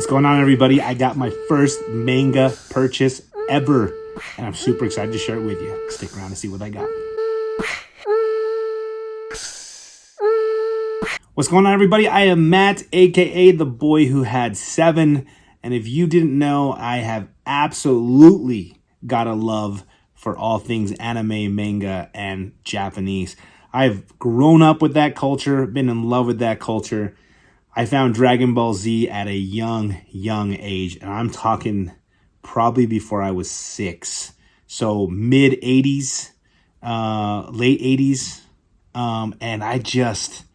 What's going on, everybody? I got my first manga purchase ever, and I'm super excited to share it with you. Stick around to see what I got. What's going on, everybody? I am Matt, aka the boy who had 7, and if you didn't know, I have absolutely got a love for all things anime, manga, and Japanese. I've grown up with that culture, been in love with that culture. I found Dragon Ball Z at a young age, and I'm talking probably before I was 6. So mid 80s, late 80s, and I just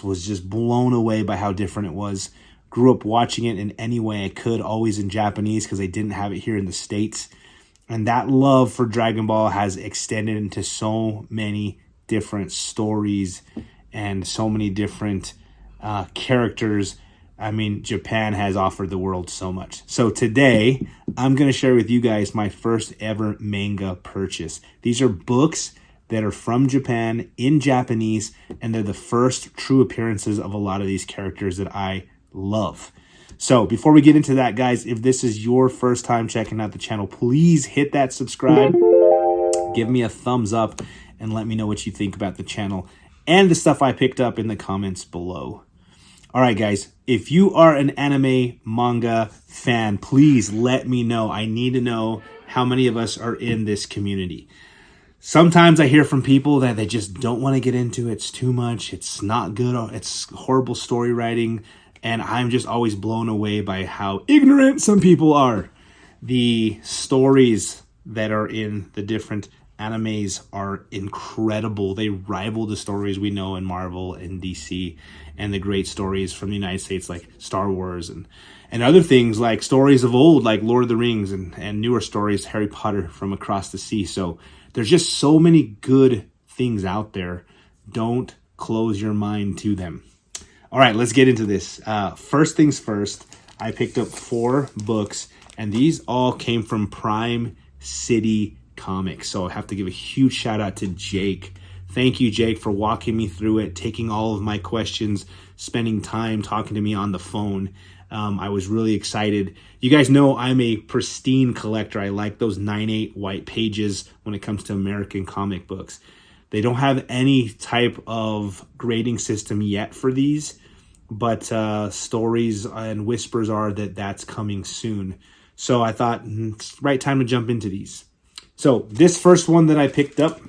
was just blown away by how different it was. Grew up watching it in any way I could, always in Japanese because they didn't have it here in the States. And that love for Dragon Ball has extended into so many different stories and so many different characters. I mean, Japan has offered the world so much. So today, I'm going to share with you guys my first ever manga purchase. These are books that are from Japan in Japanese, and they're the first true appearances of a lot of these characters that I love. So before we get into that, guys, if this is your first time checking out the channel, please hit that subscribe, give me a thumbs up, and let me know what you think about the channel and the stuff I picked up in the comments below. All right, guys, if you are an anime manga fan, please let me know. I need to know how many of us are in this community. Sometimes I hear from people that they just don't want to get into it. It's too much. It's not good. It's horrible story writing. And I'm just always blown away by how ignorant some people are. The stories that are in the different animes are incredible. They rival the stories we know in Marvel and DC and the great stories from the United States like Star Wars and other things like stories of old like Lord of the Rings and newer stories, Harry Potter from across the sea. So there's just so many good things out there. Don't close your mind to them. All right, let's get into this. First things first, I picked up 4 books, and these all came from Prime City Comics. So I have to give a huge shout out to Jake. Thank you, Jake, for walking me through it, taking all of my questions, spending time talking to me on the phone. I was really excited. You guys know I'm a pristine collector. I like those 9/8 white pages when it comes to American comic books. They don't have any type of grading system yet for these, but stories and whispers are that that's coming soon. So I thought it's the right time to jump into these. So this first one that I picked up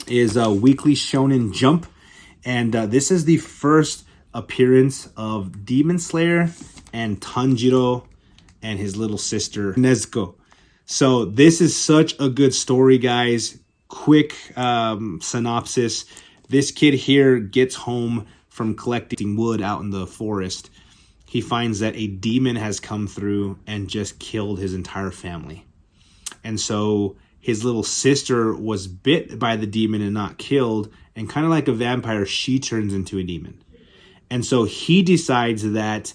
is Weekly Shonen Jump, and this is the first appearance of Demon Slayer and Tanjiro and his little sister Nezuko. So this is such a good story, guys. Quick synopsis. This kid here gets home from collecting wood out in the forest. He finds that a demon has come through and just killed his entire family. And so his little sister was bit by the demon and not killed. And kind of like a vampire, she turns into a demon. And so he decides that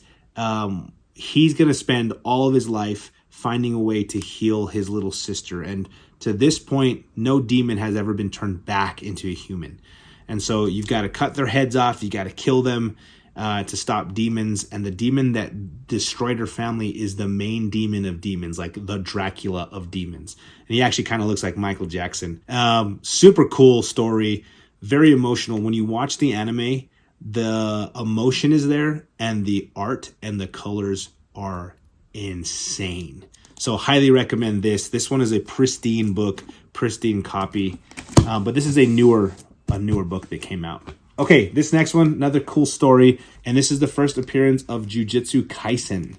he's going to spend all of his life finding a way to heal his little sister. And to this point, no demon has ever been turned back into a human. And so you've got to cut their heads off. You got to kill them to stop demons. And the demon that destroyed her family is the main demon of demons, like the Dracula of demons. And he actually kind of looks like Michael Jackson. Super cool story. Very emotional. When you watch the anime, the emotion is there and the art and the colors are insane. So highly recommend this. This one is a pristine book, pristine copy. But this is a newer book that came out. Okay, this next one, another cool story. And this is the first appearance of Jujutsu Kaisen.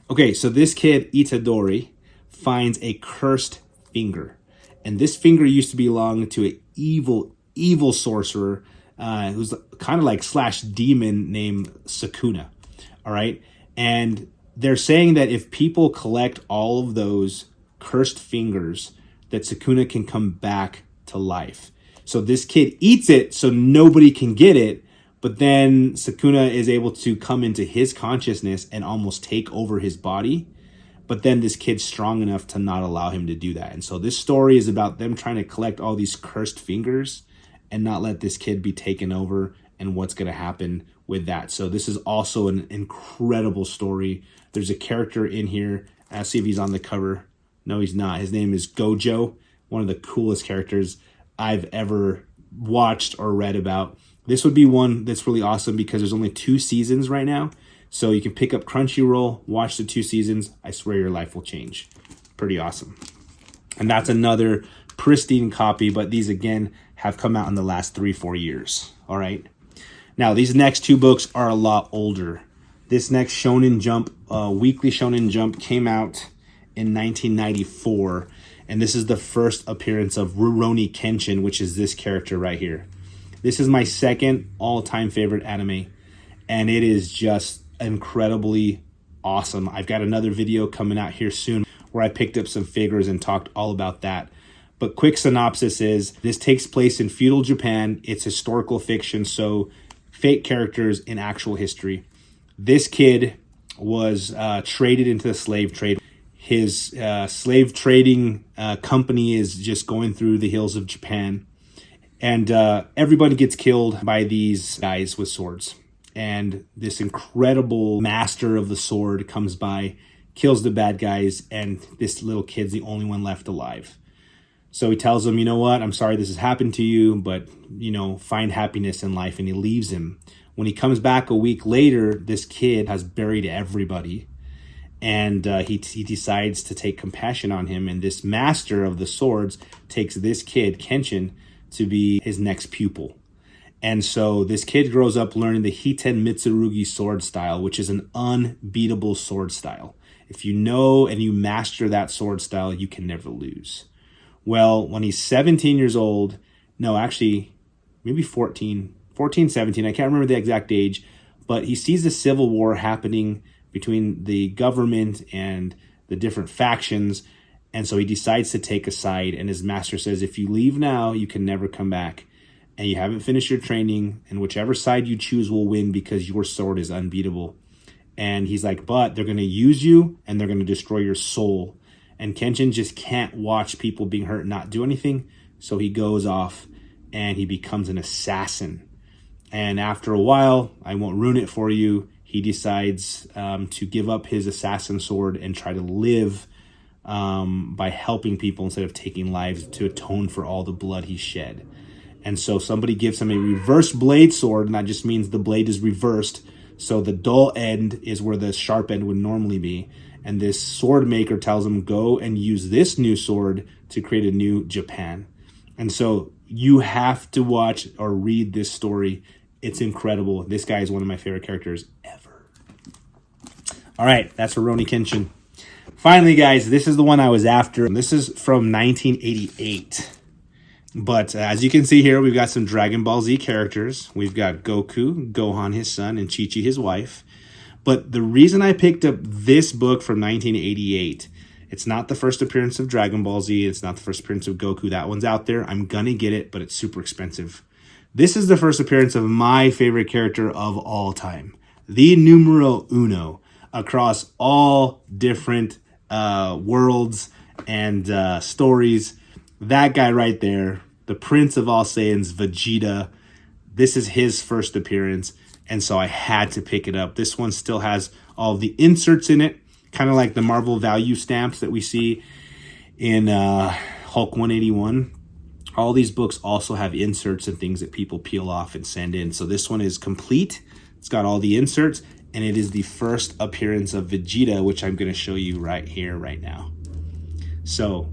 Okay, so this kid, Itadori, finds a cursed finger. And this finger used to belong to an evil sorcerer who's kind of like / demon named Sukuna. All right. And they're saying that if people collect all of those cursed fingers, that Sukuna can come back to life. So this kid eats it so nobody can get it. But then Sukuna is able to come into his consciousness and almost take over his body. But then this kid's strong enough to not allow him to do that. And so this story is about them trying to collect all these cursed fingers and not let this kid be taken over and what's going to happen with that. So this is also an incredible story. There's a character in here. I'll see if he's on the cover. No, he's not. His name is Gojo, one of the coolest characters I've ever watched or read about. This would be one that's really awesome because there's only 2 seasons right now. So you can pick up Crunchyroll, watch the 2 seasons. I swear your life will change. Pretty awesome. And that's another pristine copy, but these again have come out in the last 3-4 years. All right. Now these next 2 books are a lot older. This next Shonen Jump, Weekly Shonen Jump, came out in 1994, and this is the first appearance of Rurouni Kenshin, which is this character right here. This is my second all-time favorite anime, and it is just incredibly awesome. I've got another video coming out here soon where I picked up some figures and talked all about that. But quick synopsis is, this takes place in feudal Japan. It's historical fiction, so fake characters in actual history. This kid was traded into the slave trade. His slave trading company is just going through the hills of Japan. And everybody gets killed by these guys with swords. And this incredible master of the sword comes by, kills the bad guys, and this little kid's the only one left alive. So he tells him, you know what, I'm sorry this has happened to you, but, you know, find happiness in life, and he leaves him. When he comes back a week later, this kid has buried everybody, and he decides to take compassion on him, and this master of the swords takes this kid, Kenshin, to be his next pupil. And so this kid grows up learning the Hiten Mitsurugi sword style, which is an unbeatable sword style. If you know and you master that sword style, you can never lose. Well, when he's 17 years old, no, actually, maybe 14, 17, I can't remember the exact age, but he sees the civil war happening between the government and the different factions, and so he decides to take a side, and his master says, if you leave now, you can never come back. And you haven't finished your training, and whichever side you choose will win because your sword is unbeatable. And he's like, but they're going to use you, and they're going to destroy your soul. And Kenshin just can't watch people being hurt and not do anything, so he goes off, and he becomes an assassin. And after a while, I won't ruin it for you, he decides to give up his assassin sword and try to live by helping people instead of taking lives, to atone for all the blood he shed. And so somebody gives him a reverse blade sword, and that just means the blade is reversed. So the dull end is where the sharp end would normally be. And this sword maker tells him, go and use this new sword to create a new Japan. And so you have to watch or read this story. It's incredible. This guy is one of my favorite characters ever. All right, that's Rurouni Kenshin. Finally, guys, this is the one I was after. This is from 1988. But as you can see here, we've got some Dragon Ball Z characters. We've got Goku, Gohan, his son, and Chi-Chi, his wife. But the reason I picked up this book from 1988, it's not the first appearance of Dragon Ball Z. It's not the first appearance of Goku. That one's out there. I'm going to get it, but it's super expensive. This is the first appearance of my favorite character of all time, the numero uno, across all different worlds and stories. That guy right there, the Prince of all Saiyans, Vegeta. This is his first appearance, and so I had to pick it up. This one still has all the inserts in it, kind of like the Marvel value stamps that we see in Hulk 181. All these books also have inserts and things that people peel off and send in. So this one is complete. It's got all the inserts, and it is the first appearance of Vegeta, which I'm going to show you right here, right now. So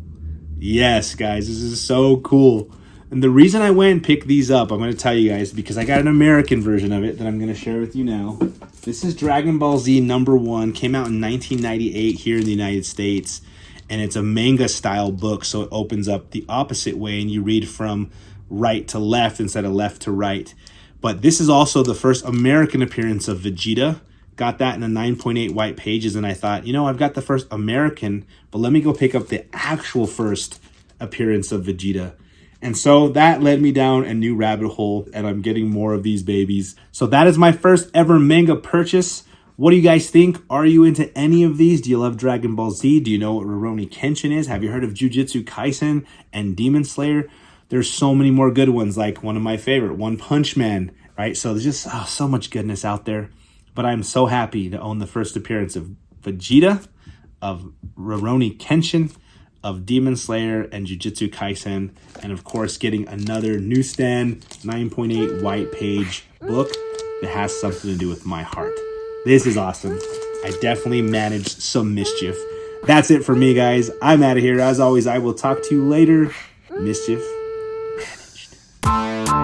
yes, guys, this is so cool. And the reason I went and picked these up, I'm going to tell you guys, because I got an American version of it that I'm going to share with you now. This is Dragon Ball Z #1. Came out in 1998 here in the United States. And it's a manga style book, so it opens up the opposite way, and you read from right to left instead of left to right. But this is also the first American appearance of Vegeta. Got that in a 9.8 white pages, and I thought, you know, I've got the first American, but let me go pick up the actual first appearance of Vegeta. And so that led me down a new rabbit hole, and I'm getting more of these babies. So that is my first ever manga purchase. What do you guys think? Are you into any of these? Do you love Dragon Ball Z? Do you know what Rurouni Kenshin is? Have you heard of Jujutsu Kaisen and Demon Slayer? There's so many more good ones, like one of my favorite, One Punch Man, right? So there's just so much goodness out there. But I'm so happy to own the first appearance of Vegeta, of Rurouni Kenshin, of Demon Slayer and Jujutsu Kaisen, and of course getting another newsstand 9.8 white page book that has something to do with my heart. This is awesome. I definitely managed some mischief. That's it for me, guys. I'm out of here. As always, I will talk to you later. Mischief managed.